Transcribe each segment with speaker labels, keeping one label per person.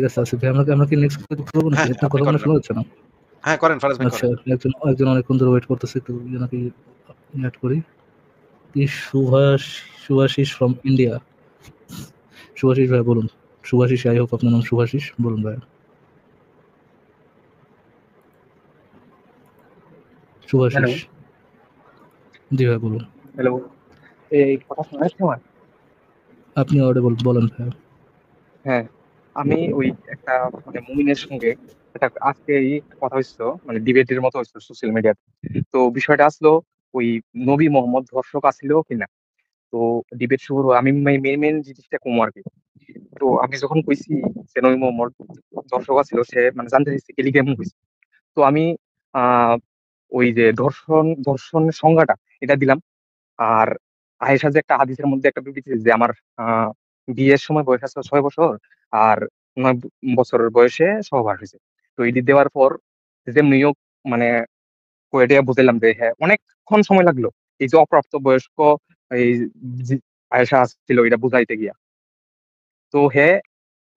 Speaker 1: ঠিক আছে আসিফ ভাই, আমরা কি নেক্সট করবো নাকি?
Speaker 2: হ্যাঁ,
Speaker 1: আপনার
Speaker 2: আপনি
Speaker 1: কথা
Speaker 2: করেন।
Speaker 1: শোনা যাচ্ছে না?
Speaker 2: হ্যাঁ, করেন ফারাজ ভাই,
Speaker 1: আচ্ছা,
Speaker 2: করেন।
Speaker 1: একজন অনেকক্ষণ ধরে ওয়েট করতেছে, একটু নাকি অ্যাড করি। Shubhashis from India. শুভাশিস ভাই বলুন। শুভাশিস, আই হোপ আপনার নাম শুভাশিস, বলুন ভাই। শুভাশিস, জি ভাই বলুন।
Speaker 3: হ্যালো, এই কথা শোনা যাচ্ছে আমার?
Speaker 1: আপনি অডিবল, বলেন ভাই।
Speaker 3: হ্যাঁ, আমি ওই একটা মানে মুমিনের সঙ্গে একটা আজকেই কথা হইছিল, মানে ডিবেটের মতো হইছিল সোশ্যাল মিডিয়াতে। তো বিষয়টা আসলো ওই নবী মোহাম্মদ ধর্ষক আছিল কিনা। তো ডিবেট শুরু, আমি মেন জিনিসটা কম আর কি। তো আমি যখন কইছি যে নবী মোহাম্মদ ধর্ষক আছিল, সে মানে জানতে চাইছে টেলিগ্রাম কইছে। তো আমি আহ ওই যে ধর্ষণের সংজ্ঞাটা এটা দিলাম। আর আয়েশা যে একটা হাদিসের মধ্যে একটা বিবৃতি যে আমার আহ বিয়ের সময় বয়স আছে 6 বছর, আর 9 বছরের বয়সে সহবাস হয়েছে। তো এটি দেওয়ার পর যে নিয়োগ মানে কয়েটা বুঝলাম যে হ্যাঁ অনেকক্ষণ সময় লাগলো এই যে অপ্রাপ্ত বয়স্ক এই যে আয়েশা ছিল এটা বুঝাইতে গিয়া। তো হ্যাঁ,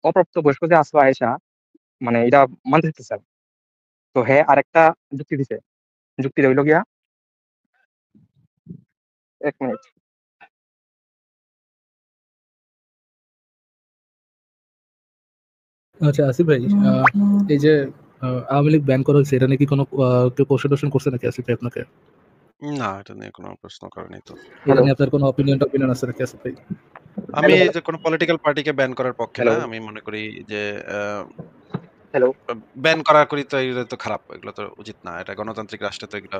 Speaker 3: অপ্রাপ্ত বয়স্ক যে আসলো আয়েশা, মানে এটা মানতে চাইতেছে না। তো হ্যাঁ আরেকটা যুক্তি দিছে, যুক্তি রইল গিয়া 1 মিনিট।
Speaker 1: আচ্ছা আসিফ ভাই, এই যে আওয়ামী লীগ ব্যান করা হয়েছে, এটা নিয়ে কি কোনো কেউ কোশ্চেন টোশ্চেন করছে নাকি আসিফ ভাই আপনাকে?
Speaker 2: না, এটা নিয়ে কোনো প্রশ্ন করেনি তো।
Speaker 1: এটা নিয়ে আপনার কোনো অপিনিয়ন আছে নাকি আসিফ ভাই?
Speaker 2: আমি যে কোনো পলিটিক্যাল পার্টিকে ব্যান করার পক্ষে
Speaker 3: হ্যালো
Speaker 2: না। আমি মনে করি যে
Speaker 3: হ্যালো
Speaker 2: ব্যান করা করি তো এগুলো তো খারাপ। এগুলো তো উচিত না। এটা গণতান্ত্রিক রাষ্ট্রে তো এগুলো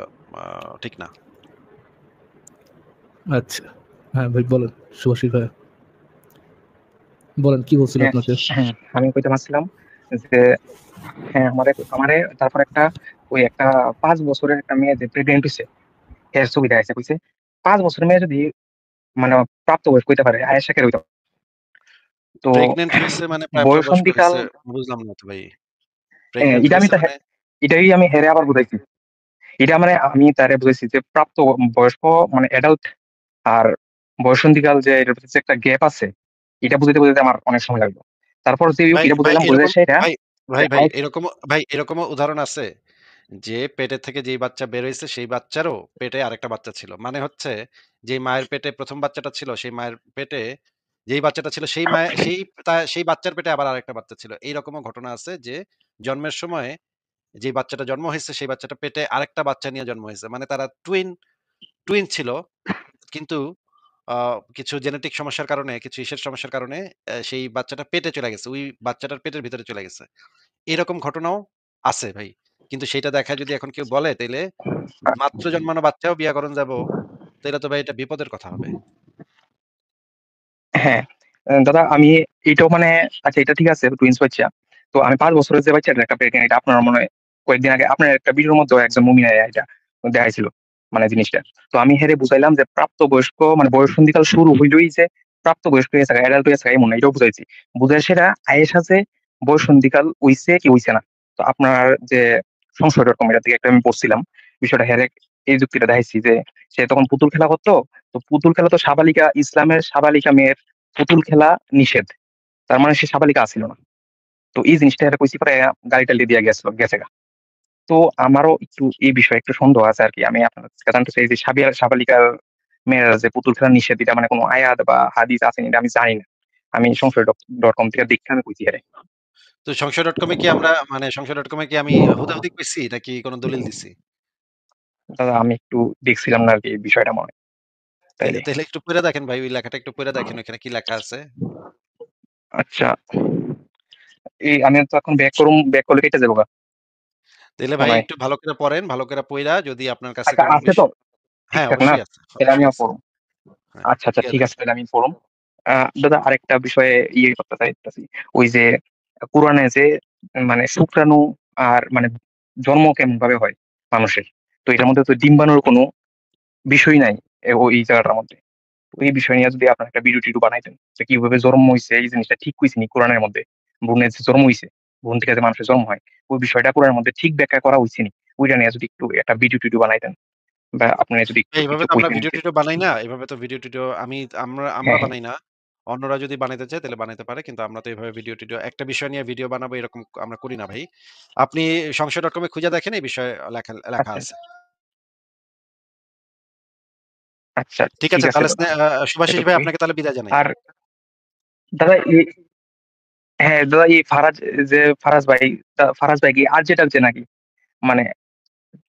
Speaker 2: ঠিক না।
Speaker 1: আচ্ছা, হ্যাঁ ভাই বলেন। শুভাশিস ভাই বলেন, কি বলছিল
Speaker 3: হ্যাঁ
Speaker 1: আপনাকে?
Speaker 3: হ্যাঁ, আমি কইতে পারছিলাম যে হ্যাঁ আমারে তারপর একটা ওই একটা 5 বছরের একটা মেয়ে যে প্রেগনেন্ট হয়েছে, এর ছবি দেখাইছে, কইছে 5 বছরের মেয়ে যদি মানে প্রাপ্তবয়স্ক হইতে পারে, আয়েশা কে হইতে পারে। তো
Speaker 2: প্রেগন্যান্ট হইছে মানে প্রাপ্তবয়স্ক
Speaker 3: বয়সন্ধিকাল,
Speaker 2: হইছে, বুঝলাম না তো ভাই। প্রেগন্যান্ট
Speaker 3: এটা আমি
Speaker 2: হইছে মানে
Speaker 3: এটাই আমি হেরে আবার বুঝাইছি। এটা মানে আমি তারে বুঝাইছি যে প্রাপ্ত বয়স্ক মানে অ্যাডাল্ট আর বয়সন্ধিকাল যে এটার ভিতরে যে একটা গ্যাপ আছে, এটা বুঝাইতে বুঝাইতে আমার অনেক সময় লাগলো। তারপর যে
Speaker 2: ভাই
Speaker 3: এটা
Speaker 2: ভাই
Speaker 3: বুঝাইলাম,
Speaker 2: এরকম
Speaker 3: বুঝাইছে এটা
Speaker 2: ভাই
Speaker 3: যে
Speaker 2: ভাই ভাই এরকমও উদাহরণ আছে যে পেটের থেকে যেই বাচ্চা বের হইছে সেই বাচ্চারও পেটে আরেকটা বাচ্চা ছিল। মানে হচ্ছে যেই মায়ের পেটে ১ম বাচ্চাটা ছিল সেই মায়ের পেটে যেই বাচ্চাটা ছিল সেই মায়ের সেই বাচ্চার পেটে আবার আরেকটা বাচ্চা ছিল। এইরকমও ঘটনা আছে যে জন্মের সময় যেই বাচ্চাটা জন্ম হইছে সেই বাচ্চাটা পেটে আরেকটা বাচ্চা নিয়ে জন্ম হইছে। মানে তারা টুইন ছিল। কিন্তু কিছু জেনেটিক সমস্যার কারণে, কিছু ইসের সমস্যার কারণে সেই বাচ্চাটা পেটে চলে গেছে। ওই বাচ্চাটার পেটের ভিতরে চলে গেছে। এরকম ঘটনাও আছে ভাই। কিন্তু সেইটা দেখায় যদি এখন কেউ বলে তাইলে মাত্র জন্মানো বাচ্চাও বিয়া করণ যাবো, তাইলে তো ভাই এটা বিপদের কথা হবে।
Speaker 3: হ্যাঁ দাদা আমি এটাও মানে আচ্ছা এটা ঠিক আছে টুইন্স বাচ্চা। তো আমি 5 বছরের যে বাচ্চাটা একটা প্রেগনেন্ট, এটা আপনার মনে হয় কয়েকদিন আগে আপনার একটা ভিডিওর মধ্যে একজন মুমিনা এটা দেখাইছিল মানে জিনিসটা। তো আমি হেরে বুঝাইলাম যে প্রাপ্ত বয়স্ক মানে বয়সন্ধিকাল শুরু হইলই যে প্রাপ্ত বয়স্ক হয়ে থাকে, অ্যাডাল্ট হয়ে থাকে এমন না, এটাও বুঝাইছি। বুঝাই সেটা আয়েশা যে বয়সন্ধিকাল হইছে কি হইছে না। তো আপনার যে সংশয় ডট কম এটা থেকে একটা আমি পড়ছিলাম বিষয়টা, হেরে এই যুক্তিটা দেখাইছি যে সে তখন পুতুল খেলা করতো। তো পুতুল খেলা তো সাবালিকা, ইসলামের সাবালিকা মেয়ের পুতুল খেলা নিষেধ, তার মানে সে সাবালিকা আসিল না। তো এই জিনিসটা এটা কইছি পরে গাড়িটা দিয়ে গেছে গা। তো আমারও একটু এই বিষয়ে একটু সন্দেহ আছে আর কি। আমি আপনার কাছে জানতে চাই যে সাবালিকার মেয়েরা যে পুতুল খেলা নিষেধ, এটা মানে কোনো আয়াত বা হাদিস আছে এটা আমি জানি না। আমি সংশয় ডট কম থেকে দেখে আমি কইছি আরে।
Speaker 2: তো সংশয়.com এ কি আমরা মানে সংশয়.com এ কি আমি হুদাহুদি কইছি নাকি কোনো দলিল দিছি?
Speaker 3: দাদা আমি একটু দেখছিলাম না আর কি এই বিষয়টা মনে হয়।
Speaker 2: তাইলে
Speaker 3: তাইলে
Speaker 2: তাইলে একটু পইড়া দেখেন ভাই, ওই লেখাটা একটু পইড়া দেখেন ওখানে কি লেখা আছে।
Speaker 3: আচ্ছা, এই আমি তো এখন ব্যাক করলে কেটে যাবো গা
Speaker 2: তাইলে ভাই
Speaker 3: মনে হয়।
Speaker 2: একটু ভালো করে পড়েন, ভালো করে পইড়া যদি আপনার কাছে
Speaker 3: আচ্ছা
Speaker 2: কোনো
Speaker 3: আছে তো
Speaker 2: বিষয়। হ্যাঁ,
Speaker 3: ঠিকঠাক না?
Speaker 2: অবশ্যই আছে,
Speaker 3: তাহলে
Speaker 2: অবশ্যই
Speaker 3: আমিও
Speaker 2: আছে।
Speaker 3: পড়ব।
Speaker 2: হ্যাঁ,
Speaker 3: আচ্ছা আচ্ছা
Speaker 2: ঠিক
Speaker 3: ঠিক
Speaker 2: আছে।
Speaker 3: আছে, তাহলে আমি পড়ব। দাদা আরেকটা বিষয়ে করতে চাইতেছি। ওই যে কোরআনে যে মানে শুক্রাণু আর মানে জন্ম কেমন ভাবে হয় মানুষের, তো এটার মধ্যে তো ডিম্বাণুর কোনো বিষয় নাই ওই জায়গাটার মধ্যে। তো এই বিষয় নিয়ে যদি আপনার একটা ভিডিও টিডিও বানাইতেন যে কিভাবে জন্ম হয়েছে, এই জিনিসটা ঠিক কইছিনি কোরআনের মধ্যে, ভ্রূণের যে জন্ম হয়েছে, ভ্রূণ থেকে যে মানুষের জন্ম হয়, ওই বিষয়টা কোরআনের মধ্যে ঠিক ব্যাখ্যা করা হয়েছিনি, ওইটা নিয়ে যদি একটু একটা ভিডিও টিডিও বানাইতেন বা আপনি যদি একটু
Speaker 2: এইভাবে
Speaker 3: কিছু
Speaker 2: তো আমরা
Speaker 3: কইতেন
Speaker 2: ভিডিও
Speaker 3: যে।
Speaker 2: টিডিও বানাই না। এভাবে তো ভিডিও টিডিও আমরা
Speaker 3: হ্যাঁ হ্যাঁ
Speaker 2: বানাই না। অন্যরা যদি বানাইতে চায় তাহলে বানাইতে পারে। কিন্তু আমরা তো এভাবে ভিডিও-টিডিও একটা বিষয় নিয়ে ভিডিও বানাবো এরকম আমরা করি না ভাই। আপনি সংশয়.com এ খুঁজে দেখেন এই বিষয়ে লেখা লেখা
Speaker 3: আচ্ছা,
Speaker 2: আছে।
Speaker 3: আচ্ছা
Speaker 2: ঠিক
Speaker 3: ঠিক
Speaker 2: আছে
Speaker 3: আছে
Speaker 2: তাহলে
Speaker 3: দাদা।
Speaker 2: শুভাশিস ভাই
Speaker 3: এটুকুই।
Speaker 2: আপনাকে তাহলে বিদায় জানাই।
Speaker 3: আর দাদা হ্যাঁ, দাদা ফারাজ ভাই ফারাজ ভাই কি আরজে টারজে নাকি? মানে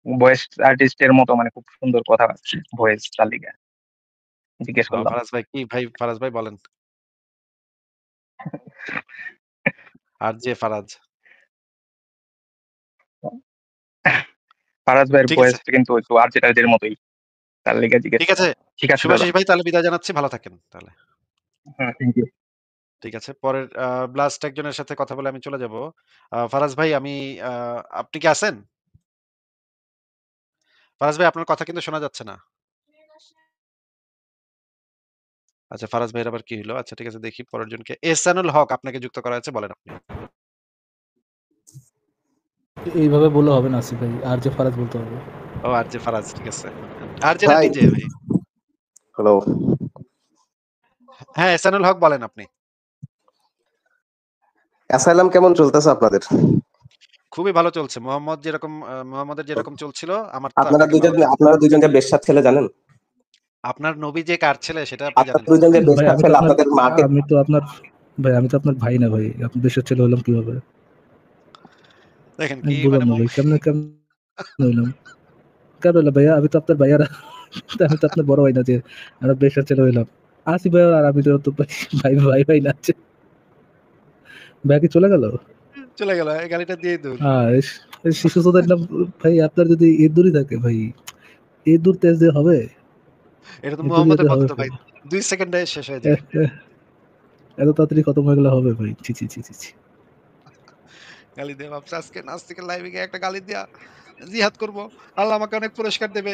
Speaker 3: ভয়েস আর্টিস্টের মতো মানে খুব সুন্দর কথা ভয়েস তার লিগা জিজ্ঞেস করলাম।
Speaker 2: ফারাজ ভাই কি ভাই ফারাজ ভাই বলেন। আর যে ফারাজ।
Speaker 3: ফারাজ ভাইয়ের
Speaker 2: ঠিক আছে।
Speaker 3: ভয়েসটা কিন্তু একটু আরজে টারজের মতোই। তার লিগা জিজ্ঞেস
Speaker 2: ঠিক
Speaker 3: করা।
Speaker 2: আছে।
Speaker 3: ঠিক আছে দাদা।
Speaker 2: শুভাশিস ভাই তাহলে বিদায় জানাচ্ছি। ভালো থাকেন তাহলে।
Speaker 3: হ্যাঁ, থ্যাংক ইউ।
Speaker 2: ঠিক আছে। পরের লাস্ট একজনের সাথে কথা বলে আমি চলে যাব। ফারাজ ভাই আ আপনি কি আছেন? ফারাজ ভাই আপনার কথা কিন্তু শোনা যাচ্ছে না। আচ্ছা ফারাজ ভাইয়ের আবার কি হইলো? আচ্ছা ঠিক আছে দেখি পরের জনকে। এহসানুল হক আপনাকে যুক্ত করা হয়েছে বলেন আপনি।
Speaker 1: এইভাবে বললে হবে না আসিফ ভাই, আর যে ফারাজ বলতে হবে।
Speaker 2: ও আরজে ফারাজ ঠিক আছে। আরজে না
Speaker 4: ভাই
Speaker 2: ডিজে ভাই।
Speaker 4: হ্যালো,
Speaker 2: হ্যাঁ, এহসানুল হক বলেন আপনি।
Speaker 4: অ্যাসাইলাম কেমন চলতেছে আপনাদের?
Speaker 2: খুবই ভালো চলছে। মোহাম্মদের যেরকম চলছিল আমার তা থেকে ভালো চলছে।
Speaker 4: আপনারা দুইজনকে বেশ্যার ছেলে জানেন?
Speaker 2: আপনার নবী যে কার ছেলে সেটা আপনি
Speaker 4: আপনারা
Speaker 2: জানেন না।
Speaker 4: দুইজন যে
Speaker 1: ভাই
Speaker 4: বেশ্যার
Speaker 1: আমি তো
Speaker 4: ছেলে
Speaker 1: আপনার
Speaker 4: আপনাদের মাকে
Speaker 1: আমি তো আপনার ভাই আমি তো আপনার ভাই না ভাই। আপনি দেশের ছেলে হলাম কিভাবে?
Speaker 2: দেখেন
Speaker 1: আমি
Speaker 2: কি
Speaker 1: বুঝলাম
Speaker 2: মানে
Speaker 1: না ভাই। কেমনে হইলাম? কেন হইলাম ভাইয়া? আমি তো আপনার ভাইয়া না। আমি তো আপনার বড় ভাই না যে আমরা বেশার ছেলে হইলাম। আসিফ ভাই আর আমি তো ভাই ভাই না আছে। ভাইয়া কি চলে গেল?
Speaker 2: চলে গেল। এই গালিটা দিয়েই দৌড়।
Speaker 1: শিশু চোদার নাম ভাই আপনার যদি ইঁদুরই থাকে ভাই, ইঁদুর তেজ দিয়ে হবে?
Speaker 2: এটা তো
Speaker 1: ইঁদুর দিয়ে
Speaker 2: মোহাম্মদের
Speaker 1: হবে
Speaker 2: পদ্ধতি
Speaker 1: ভাই?
Speaker 2: ভাই। ২ সেকেন্ডে শেষ হয়ে যায়।
Speaker 1: এহ, এহ, এত তাড়াতাড়ি খতম হয়ে গেলে হবে ভাই? ছি, ছি, ছি, ছি, ছি।
Speaker 2: গালি দিয়ে ভাবছে আজকে নাস্তিকের লাইভে গিয়ে একটা গালি দিয়া জিহাদ করব। আল্লাহ আমাকে অনেক পুরস্কার দেবে।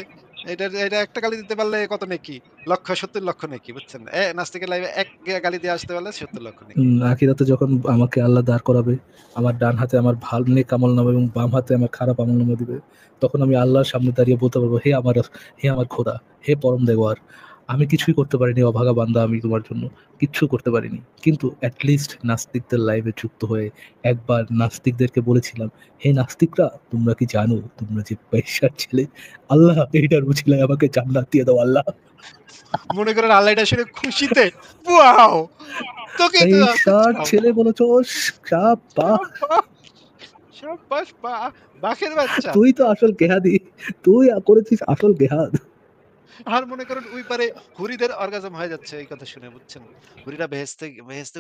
Speaker 2: এটা একটা গালি দিতে পারলে কত নেকি? 70 লক্ষ নেকি বুঝছেন? নাস্তিকের লাইভে এক গালি দিয়ে আসতে পারলে 70 লক্ষ নেকি।
Speaker 1: আখিরাতে যখন আমাকে আল্লাহ দাঁড় করাবে, আমার ডান হাতে আমার ভাল নেক আমলনামা এবং বাম হাতে আমার খারাপ আমলনামা দিবে। তখন আমি আল্লাহর সামনে দাঁড়িয়ে বলতে পারবো, হে আমার খোদা, হে পরম দেওয়ার, আমি কিছুই করতে পারিনি, অভাগা বান্দা আমি তোমার জন্য। কিচ্ছু করতে পারিনি। কিন্তু এট লিস্ট নাস্তিকদের লাইভে যুক্ত হয়ে একবার নাস্তিকদেরকে বলেছিলাম, হে নাস্তিকরা, তোমরা কি জানো তোমরা যে পয়সার ছেলে? আল্লাহ এইটার উছিলায় আমাকে জান্নাত দিয়ে দাও আল্লাহ।
Speaker 2: মনে করেন আল্লাহ এটা শুনে খুশিতে ওয়াও! তোকেই তো
Speaker 1: পয়সার
Speaker 2: খুঁজছিলাম।
Speaker 1: ছেলে বলেছস, শাবাশ।
Speaker 2: শাবাশ! শাবাশ বাঘের বাচ্চা।
Speaker 1: তুই তো আসল গেহাদি, তুই করেছিস আসল গেহাদ।
Speaker 2: আর মনে করেন ওই পারে হুরিদের অর্গাজম হয়ে যাচ্ছে এই কথা শুনে বুঝছেন? হুরিরা বেহেশতে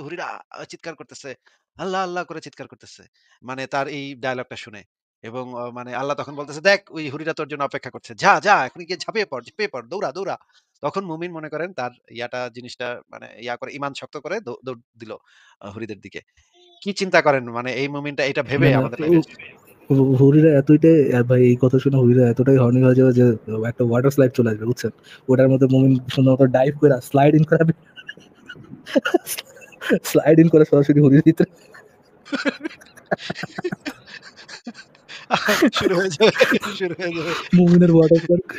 Speaker 2: হুরিরা চিৎকার করতেছে। আল্লাহ, আল্লাহ করে চিৎকার করতেছে। মানে তার এই ডায়ালগটা শুনে। এবং মানে আল্লাহ তখন বলতেছে, "দেখ ওই হুরিরা তোর জন্য অপেক্ষা করছে। যা এখনই গিয়ে ঝাঁপিয়ে পড়, দৌড়া।" তখন মুমিন মনে করেন তার জিনিসটা মানে করে ঈমান শক্ত করে দৌড় দিল হুরিদের দিকে। কি চিন্তা করেন মানে এই মুমিনটা এটা ভেবে
Speaker 1: মানে
Speaker 2: আমাদের লাইভে এসেছে।
Speaker 1: হরিরা এতটাই ভাই এই কথা শুনে হরিরা এতটাই হর্নি হয়ে যাবে যে একটা ওয়াটার স্লাইড চলে আসবে বুঝছেন, ওটার মধ্যে মুমিন সুন্দর মতো ডাইভ করে স্লাইড ইন করে সরাসরি হরির ভিতরে।
Speaker 2: শুরু হয়ে যাবে শুরু হয়ে যাবে।
Speaker 1: মুমিনের ওয়াটার পার্ক।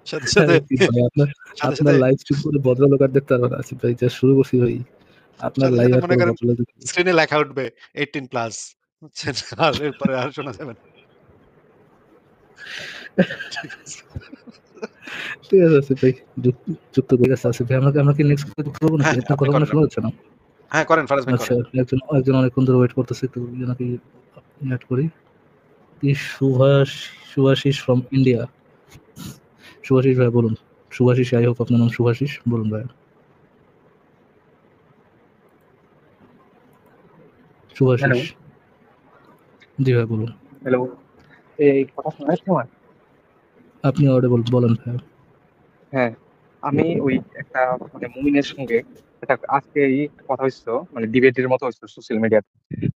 Speaker 2: সাথে, সাথে,
Speaker 1: ভাই আপনার
Speaker 2: সাথে,
Speaker 1: আপনার
Speaker 2: সাথে
Speaker 1: লাইভ স্ট্রিম করে ভদ্রলোক আর দেখতে পারবেন আসিফ ভাই, যা শুরু করছি ভাই, আপনার
Speaker 2: সাথে,
Speaker 1: লাইভ
Speaker 2: সাথে
Speaker 1: আর
Speaker 2: মনে
Speaker 1: কোনো
Speaker 2: করেন
Speaker 1: ভদ্রলোক
Speaker 2: স্ক্রিনে লেখা উঠবে 18 প্লাস বুঝছেন? আর এরপরে আর শোনা যাবে না। ঠিক আছে।
Speaker 1: ঠিক আছে আসিফ ভাই, যুক্ত করে গেছে আসিফ ভাই। আমরা কি নেক্সট যুক্ত করবো নাকি?
Speaker 2: হ্যাঁ,
Speaker 1: আপনার
Speaker 2: আপনি
Speaker 1: কথা
Speaker 2: করেন,
Speaker 1: শোনা যাচ্ছে না?
Speaker 2: হ্যাঁ, করেন ফারাজ ভাই
Speaker 1: আচ্ছা,
Speaker 2: করেন।
Speaker 1: একজন অনেকক্ষণ ধরে ওয়েট করতেছে, একটু নাকি অ্যাড করি। কি শুভাশিস ফ্রম ইন্ডিয়া। শুভাশিস ভাই বলুন। শুভাশিস, আই হোপ আপনার নাম শুভাশিস, বলুন ভাই।
Speaker 3: হ্যালো,
Speaker 1: শুভাশিস, জি ভাই বলুন।
Speaker 3: হ্যালো। এই কথা শোনা যাচ্ছে আমার?
Speaker 1: আপনি অডিবল, বলেন ভাই।
Speaker 3: হ্যাঁ, আমি ওই একটা মানে মুমিনের সঙ্গে আজকেই একটা কথা হইছিল, মানে ডিবেটের মতো হইছিল সোশ্যাল মিডিয়াতে।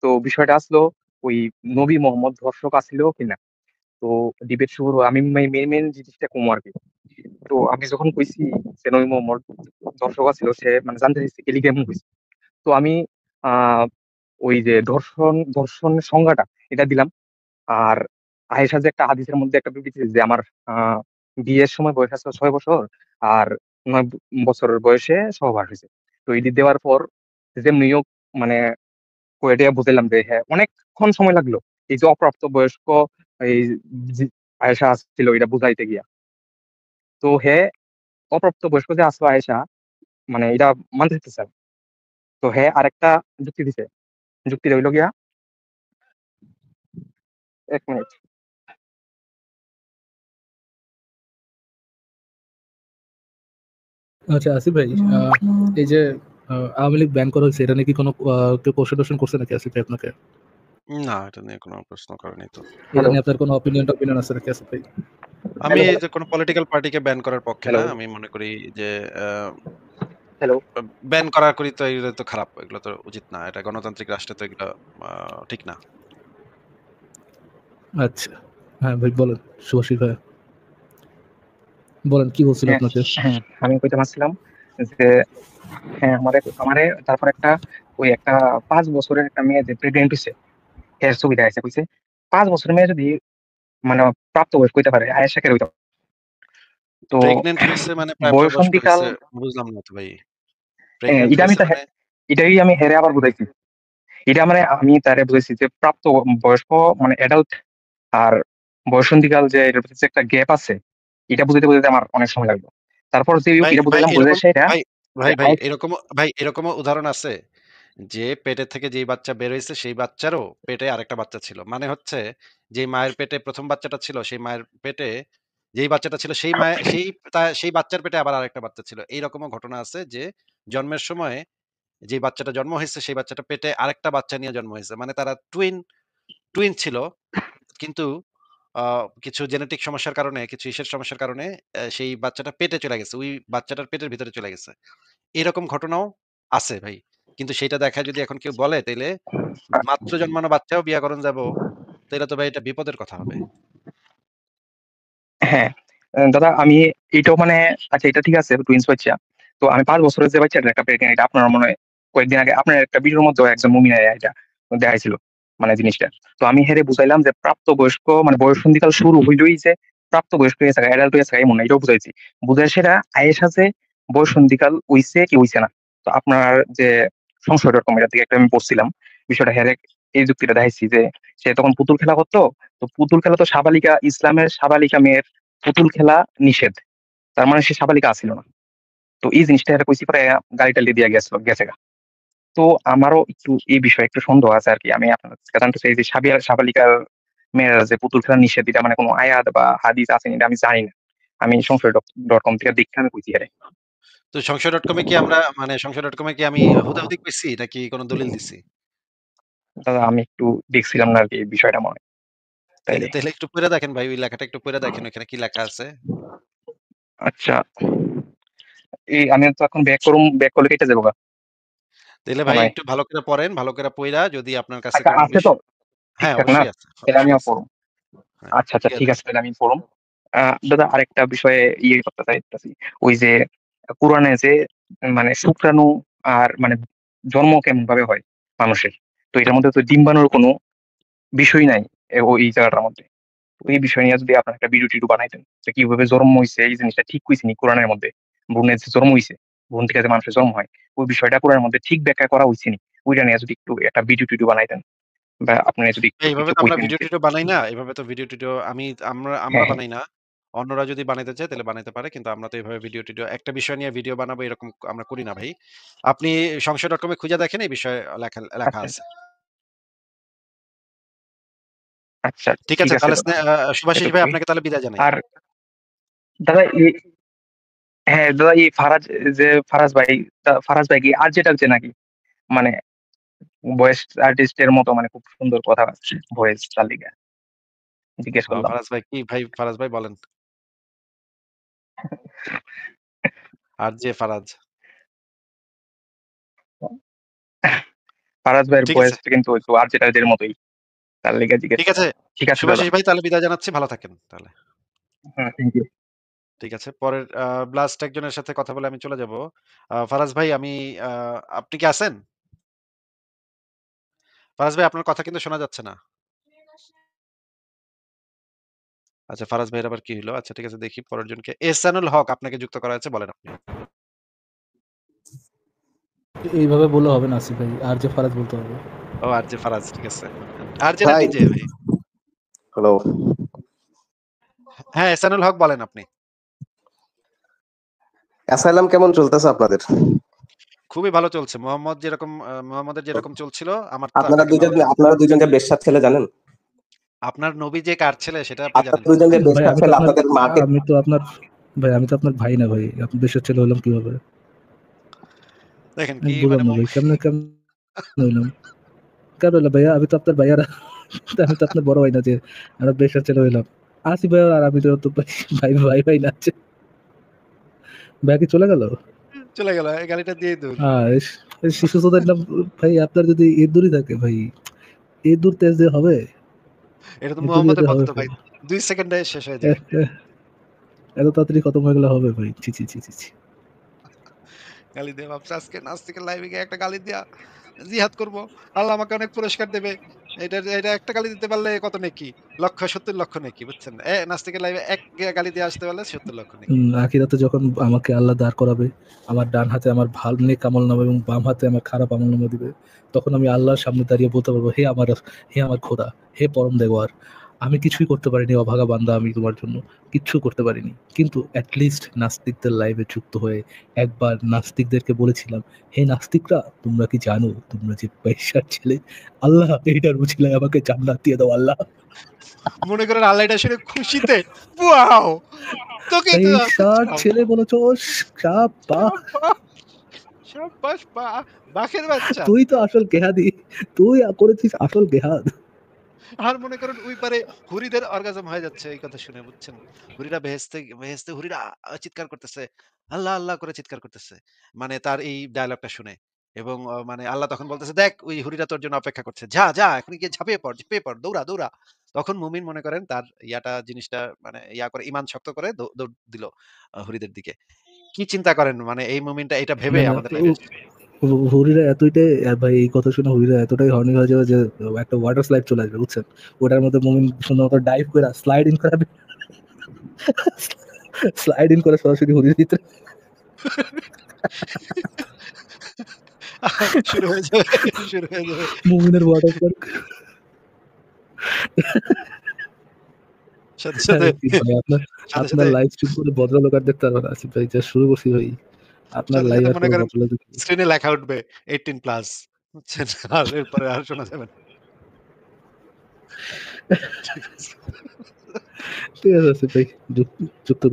Speaker 3: তো বিষয়টা আসলো ওই নবী মোহাম্মদ ধর্ষক আছিল কিনা। তো ডিবেট শুরু আমি মেন জিনিসটা কম আর কি। তো আমি যখন কইছি যে নবী মোহাম্মদ ধর্ষক আছিল, সে মানে জানতে চাইছে টেলিগ্রাম কইছে। তো আমি আহ ওই যে ধর্ষণের সংজ্ঞাটা এটা দিলাম। আর আয়েশা যে একটা হাদিসের মধ্যে একটা বিবৃতি দিছে যে আমার আহ বিয়ের সময় বয়স আছে 6 বছর, আর বছরের বয়সে সহবাস হয়েছে। তো ঈদ দেওয়ার পর যেমনিও মানে কয়েকটা বুঝাইলাম যে হ্যাঁ অনেকক্ষণ সময় লাগলো এই যে অপ্রাপ্ত বয়স্ক এই যে আয়েশা আসছিল এটা বুঝাইতে গিয়া। তো হ্যাঁ অপ্রাপ্ত বয়স্ক যে আসলো আয়েশা মানে এটা মানতে চাইতেছে না। তো হ্যাঁ আরেকটা যুক্তি দিছে, যুক্তি রইল গিয়া 1 মিনিট।
Speaker 1: আচ্ছা আসিফ ভাই, এই যে আওয়ামী লীগ ব্যান করা হয়েছে, এটা নিয়ে কি কোনো কেউ কোশ্চেন টোশ্চেন করছে নাকি আসিফ ভাই আপনাকে?
Speaker 2: না, এটা নিয়ে কোনো প্রশ্ন করেনি তো।
Speaker 1: এটা
Speaker 3: হ্যালো
Speaker 1: নিয়ে আপনার কোনো অপিনিয়ন আছে নাকি আসিফ ভাই?
Speaker 2: আমি
Speaker 3: হ্যালো
Speaker 2: যে কোনো পলিটিক্যাল পার্টিকে ব্যান করার পক্ষে
Speaker 3: হ্যালো
Speaker 2: না। আমি মনে করি যে আ
Speaker 3: হ্যালো
Speaker 2: ব্যান করা করি তো এগুলো তো খারাপ। এগুলো তো উচিত না। এটা গণতান্ত্রিক রাষ্ট্রে তো এগুলো আ ঠিক না।
Speaker 1: আচ্ছা, হ্যাঁ ভাই বলেন, শুভাশিস ভাই বলেন কি বলছিল
Speaker 3: হ্যাঁ
Speaker 1: আপনাকে?
Speaker 3: হ্যাঁ আমি কইতে পারছিলাম যে হ্যাঁ আমারে তারপর একটা ওই একটা 5 বছরের একটা মেয়ে যে প্রেগনেন্ট হয়েছে এর ছবি দেখাইছে, কইছে 5 বছরের মেয়ে যদি মানে প্রাপ্তবয়স্ক হইতে পারে আয়েশা কে হইতে পারে। তো
Speaker 2: প্রেগন্যান্ট হইছে মানে প্রাপ্তবয়স্ক
Speaker 3: বয়সন্ধিকাল
Speaker 2: হইছে বুঝলাম না তো ভাই। প্রেগন্যান্ট
Speaker 3: এটা আমি
Speaker 2: হইছে
Speaker 3: তো
Speaker 2: মানে
Speaker 3: এটাই আমি হেরে আবার বুঝাইছি। এটা মানে আমি তারে বুঝাইছি যে প্রাপ্ত বয়স্ক মানে অ্যাডাল্ট আর বয়সন্ধিকাল যে এটার ভিতরে যে একটা গ্যাপ আছে এটা বুঝাইতে বুঝাইতে আমার অনেক সময় লাগলো। তারপর যে
Speaker 2: ভাই,
Speaker 3: এটা
Speaker 2: ভাই
Speaker 3: বুঝাইলাম
Speaker 2: এরকম
Speaker 3: বুঝাইছে এটা
Speaker 2: ভাই,
Speaker 3: যে
Speaker 2: ভাই এরকমও উদাহরণ আছে যে পেটের থেকে যেই বাচ্চা বের হইছে সেই বাচ্চারও পেটে আরেকটা বাচ্চা ছিল। মানে হচ্ছে যেই মায়ের পেটে ১ম বাচ্চাটা ছিল সেই মায়ের পেটে যেই বাচ্চাটা ছিল সেই বাচ্চার পেটে আবার আরেকটা বাচ্চা ছিল। এইরকমও ঘটনা আছে যে জন্মের সময় যেই বাচ্চাটা জন্ম হইছে সেই বাচ্চাটা পেটে আরেকটা বাচ্চা নিয়ে জন্ম হইছে। মানে তারা টুইন ছিল। কিন্তু আ কিছু জেনেটিক সমস্যার কারণে, কিছু ইসের সমস্যার কারণে সেই বাচ্চাটা পেটে চলে গেছে। ওই বাচ্চাটার পেটের ভিতরে চলে গেছে। এরকম ঘটনাও আছে ভাই। কিন্তু সেইটা দেখায় যদি এখন কেউ বলে তাইলে মাত্র জন্মানো বাচ্চাও বিয়া করণ যাবো, তাইলে তো ভাই এটা বিপদের কথা হবে।
Speaker 3: হ্যাঁ, দাদা আমি এটাও মানে আচ্ছা এটা ঠিক আছে টুইনস বাচ্চা। তো আমি ৫ বছরের যে বাচ্চাটা একটা প্রেগন্যান্ট এটা আপনার মনে হয় কয়েকদিন আগে আপনার একটা ভিডিওর মধ্যেও একজন মুমিন এটা দেখাইছিল মানে জিনিসটা। তো আমি হেরে বুঝাইলাম যে প্রাপ্তবয়স্ক মানে বয়ঃসন্ধিকাল শুরু হইলই যে প্রাপ্তবয়স্ক হয়ে থাকে অ্যাডাল্ট হয়ে থাকে এমন না, এটাও বুঝাইছি। বুঝাই সেটা আয়েশা যে বয়ঃসন্ধিকাল হইছে কি হইছে না। তো আপনার যে সংশয় ডট কম এটা থেকে একটা আমি পড়ছিলাম বিষয়টা হেরে এই যুক্তিটা দেখাইছি যে সে তখন পুতুল খেলা করতো। তো পুতুল খেলা তো সাবালিকা ইসলামের সাবালিকা মেয়ের পুতুল খেলা নিষেধ। তার মানে সে সাবালিকা আছিল না। তো এই জিনিসটা এরা কইছি পরে গাড়ি টালি দিয়া গেছে গা। তো আমারও একটু এই বিষয়ে একটু সন্দেহ আছে আরকি। আমি আপনার কাছে জানতে চাই যে সাবালিকার মেয়েরা যে পুতুল খেলা নিষেধ এটা মানে কোনো আয়াত বা হাদিস আছে এটা আমি জানি না। আমি সংশয় ডট কম থেকে দেখে আমি কইছি আরে।
Speaker 2: তো সংশয়.com এ কি আমরা মানে সংশয়.com এ কি আমি হুদাহুদি কইছি নাকি কোন দলিল দিছি?
Speaker 3: দাদা আমি একটু দেখছিলাম না আরকি এই বিষয়টা মনে হয়।
Speaker 2: তাইলে
Speaker 3: তাইলে।
Speaker 2: তাইলে একটু পইড়া দেখেন ভাই ওই লেখাটা একটু পইড়া দেখেন ওখানে কি লেখা আছে।
Speaker 3: আচ্ছা এই আমি তো এখন ব্যাক করলে কেটে যাবো গা
Speaker 2: তাইলে ভাই
Speaker 3: মনে হয়।
Speaker 2: একটু ভালো করে পড়েন, ভালো করে পইড়া যদি আপনার কাছে
Speaker 3: আচ্ছা
Speaker 2: কোনো
Speaker 3: আছে
Speaker 2: বিষ
Speaker 3: তো
Speaker 2: হ্যাঁ,
Speaker 3: ঠিকঠাক না?
Speaker 2: অবশ্যই আছে,
Speaker 3: তাহলে
Speaker 2: অবশ্যই
Speaker 3: আমিও
Speaker 2: আছে।
Speaker 3: পড়ব।
Speaker 2: হ্যাঁ,
Speaker 3: আচ্ছা, আচ্ছা
Speaker 2: ঠিক
Speaker 3: ঠিক
Speaker 2: আছে।
Speaker 3: আছে তাহলে আমি পড়ব। দাদা আরেকটা বিষয়ে করতে চাইতেছি। ওই যে কোরআনে যে মানে শুক্রাণু আর মানে জন্ম কেমন ভাবে হয় মানুষের। তো এটার মধ্যে তো ডিম্বাণুর কোনো বিষয় নাই ওই জায়গাটার মধ্যে। তো এই বিষয় নিয়ে যদি আপনার একটা ভিডিও টিডিও বানাইতেন যে কিভাবে জন্ম হইছে এই জিনিসটা ঠিক কইছেনি কোরআনের মধ্যে। ভ্রূণের যে জন্ম হইছে, ভ্রূণ থেকে যে মানুষের জন্ম হয়, ওই বিষয়টা কোরআনের মধ্যে ঠিক ব্যাখ্যা করা হইছেনি। ওইটা নিয়ে যদি একটু একটা ভিডিও টিডিও বানাইতেন বা আপনি যদি একটু
Speaker 2: এইভাবে
Speaker 3: কিছু
Speaker 2: তো আমরা
Speaker 3: কইতেন যে
Speaker 2: ভিডিও-টিডিও বানাই না। এভাবে তো ভিডিও-টিডিও আমরা
Speaker 3: হ্যাঁ, হ্যাঁ।
Speaker 2: বানাই না। অন্যরা যদি বানাইতে চায় তাহলে বানাইতে পারে। কিন্তু আমরা তো এভাবে ভিডিও-টিডিও একটা বিষয় নিয়ে ভিডিও বানাবো এরকম আমরা করি না ভাই। আপনি সংশয়.com এ খুঁজে দেখেন এই বিষয়ে লেখা লেখা
Speaker 3: আচ্ছা,
Speaker 2: আছে।
Speaker 3: আচ্ছা
Speaker 2: ঠিক
Speaker 3: ঠিক
Speaker 2: আছে
Speaker 3: আছে
Speaker 2: তাহলে
Speaker 3: দাদা।
Speaker 2: শুভাশিস ভাই
Speaker 3: এতটুকুই।
Speaker 2: আপনাকে তাহলে বিদায় জানাই।
Speaker 3: আর দাদা হ্যাঁ, দাদা ফারাজ ভাই ফারাজ ভাই কি আরজেটালছে নাকি? মানে ভয়েস আর্টিস্টের মতো মানে খুব সুন্দর কথা ভয়েস তার লিগা জিজ্ঞেস করলাম।
Speaker 2: ফারাজ ভাই কি ভাই ফারাজ ভাই বলেন। আর যে ফারাজ।
Speaker 3: ফারাজ ভাইয়ের
Speaker 2: ঠিক আছে,
Speaker 3: ভয়েসটা কিন্তু একটু আরজেটালদের মতোই। তার লিগা জিজ্ঞেস
Speaker 2: ঠিক
Speaker 3: করা।
Speaker 2: আছে।
Speaker 3: ঠিক আছে দাদা।
Speaker 2: শুভাশিস ভাই তাহলে বিদায় জানাচ্ছি। ভালো থাকেন তাহলে।
Speaker 3: হ্যাঁ, থ্যাংক ইউ।
Speaker 2: ঠিক আছে। পরের লাস্ট একজনের সাথে কথা বলে আমি চলে যাব। ফারাজ ভাই আমি আ আপনি কি আছেন? ফারাজ ভাই আপনার কথা কিন্তু শোনা যাচ্ছে না। আচ্ছা, ফারাজ ভাইয়ের আবার কি হইলো? আচ্ছা, ঠিক আছে, দেখি পরের জনকে। এহসানুল হক আপনাকে যুক্ত করা হয়েছে, বলেন আপনি।
Speaker 1: এইভাবে বললে হবে না আসিফ ভাই, আর যে ফারাজ বলতে হবে।
Speaker 2: ও আরজে ফারাজ, ঠিক আছে। আরজে না
Speaker 4: ভাই
Speaker 2: ডিজে ভাই?
Speaker 4: হ্যালো,
Speaker 2: হ্যাঁ, এহসানুল হক বলেন আপনি।
Speaker 4: অ্যাসাইলাম কেমন চলতেছে আপনাদের?
Speaker 2: খুবই ভালো চলছে। মোহাম্মদের যেরকম চলছিল আমার তা
Speaker 4: আপনারা
Speaker 2: থেকে ভালো চলছে।
Speaker 4: আপনারা দুইজন যে বেশ্যার ছেলে জানেন?
Speaker 2: আপনার নবী যে কার ছেলে সেটা আপনি
Speaker 4: আপনারা
Speaker 2: জানেন না?
Speaker 4: দুইজন যে
Speaker 1: ভাই
Speaker 4: বেশ্যার
Speaker 1: আমি তো
Speaker 4: ছেলে
Speaker 1: আপনার
Speaker 4: আপনাদের মাকে
Speaker 1: আমি তো আপনার ভাই আমি তো আপনার ভাই না ভাই। আপনি দেশের ছেলে হলাম কিভাবে?
Speaker 2: দেখেন
Speaker 1: আমি
Speaker 2: কি
Speaker 1: বুঝলাম
Speaker 2: মানে
Speaker 1: না ভাই। কেমনে হইলাম? কেন হইলাম ভাইয়া? আমি তো আপনার ভাইয়া না। আমি তো আপনার বড় ভাই না যে আমরা দেশের ছেলে হইলাম। আসিফ ভাই আর আমি তো ভাই ভাই না আছে। ভাইয়া কি চলে গেল?
Speaker 2: চলে গেল। এই গালিটা দিয়েই দূর।
Speaker 1: শিশু চোদার নাম ভাই আপনার যদি ইঁদুরই থাকে ভাই, ইঁদুর তেজ দিয়ে হবে?
Speaker 2: এটা তো
Speaker 1: ইঁদুর
Speaker 2: মোহাম্মদের
Speaker 1: দিয়ে
Speaker 2: মতো
Speaker 1: হবে
Speaker 2: তো
Speaker 1: ভাই?
Speaker 2: ভাই। ২ সেকেন্ডে শেষ হয়ে যায়।
Speaker 1: এহ, এহ, এত তাড়াতাড়ি খতম হয়ে গেলে হবে ভাই? ছি, ছি, ছি, ছি, ছি।
Speaker 2: গালি দিয়ে ভাবছে আজকে নাস্তিকের লাইভে গিয়ে একটা গালি দিয়া জিহাদ করব। আল্লাহ আমাকে অনেক পুরস্কার দেবে। এটা একটা গালি দিতে পারলে কত নেকি? 70 লক্ষ নেকি, বুঝছেন? নাস্তিকের লাইভে এক গালি দিয়ে আসতে পারলে 70 লক্ষ নেকি।
Speaker 1: আখিরাতে যখন আমাকে আল্লাহ দাঁড় করাবে, আমার ডান হাতে আমার ভালো নেক আমলনামা এবং বাম হাতে আমার খারাপ আমলনামা দিবে, তখন আমি আল্লাহর সামনে দাঁড়িয়ে বলতে পারবো, হে আমার খোদা, হে পরম দেওয়ার, আমি কিছুই করতে পারিনি, অভাগা বান্দা আমি তোমার জন্য কিচ্ছু করতে পারিনি। কিন্তু লিস্ট নাস্তিকদের লাইভে যুক্ত হয়ে একবার নাস্তিকদেরকে বলেছিলাম, হে নাস্তিকরা, তোমরা কি জানো তোমরা যে পয়সার ছেলে? আল্লাহ এইটার উছিলায় আমাকে জান্নাত দিয়ে দাও আল্লাহ।
Speaker 2: মনে করেন আল্লাহ এটা শুনে খুশিতে ওয়াও! তোকেই তো
Speaker 1: পয়সার
Speaker 2: খুঁজছিলাম।
Speaker 1: ছেলে বলেছো, শাবাশ।
Speaker 2: শাবাশ! শাবাশ বাঘের বাচ্চা।
Speaker 1: তুই তো আসল গেহাদি, তুই করেছিস আসল গেহাদ।
Speaker 2: আর মনে করেন ওই পারে হুরিদের অর্গাজম হয়ে যাচ্ছে এই কথা শুনে, বুঝছেন? হুরিরা বেহেশতে হুরিরা চিৎকার করতেছে। আল্লাহ, আল্লাহ করে চিৎকার করতেছে। মানে তার এই ডায়ালগটা শুনে। এবং মানে আল্লাহ তখন বলতেছে, "দেখ ওই হুরিরা তোর জন্য অপেক্ষা করছে। যা, এখনই গিয়ে ঝাঁপিয়ে পড়, দৌড়া।" তখন মুমিন মনে করেন তার জিনিসটা মানে করে ঈমান শক্ত করে দৌড় দিল হুরিদের দিকে। কি চিন্তা করেন মানে এই মুমিনটা এটা ভেবে
Speaker 1: মানে
Speaker 2: আমাদের লাইভে এসেছে।
Speaker 1: হরিরা এতটাই ভাই, এই কথা শুনে হরিরা এতটাই হর্নি হয়ে যাবে যে একটা ওয়াটার স্লাইড চলে আসবে, বুঝছেন? ওটার মধ্যে মুমিন সুন্দর মতো ডাইভ করে স্লাইড ইন করে সরাসরি হরির ভিতরে।
Speaker 2: শুরু হয়ে যাবে, শুরু হয়ে যাবে।
Speaker 1: মুমিনের ওয়াটার পার্ক।
Speaker 2: সাথে, সাথে,
Speaker 1: আরে কি ভাই, আপনার
Speaker 2: সাথে,
Speaker 1: আপনার
Speaker 2: সাথে
Speaker 1: লাইভ স্ট্রিম করে ভদ্রলোক আর দেখতে পারবেন আসিফ ভাই, যা শুরু করছি ভাই। আপনার
Speaker 2: সাথে,
Speaker 1: লাইভ
Speaker 2: সাথে
Speaker 1: আর
Speaker 2: মনে
Speaker 1: কোনো
Speaker 2: করেন
Speaker 1: ভদ্রলোক
Speaker 2: স্ক্রিনে লেখা উঠবে 18 প্লাস, বুঝছেন? আর এরপরে আর শোনা যাবে না। ঠিক আছে।
Speaker 1: ঠিক আছে আসিফ ভাই, যুক্ত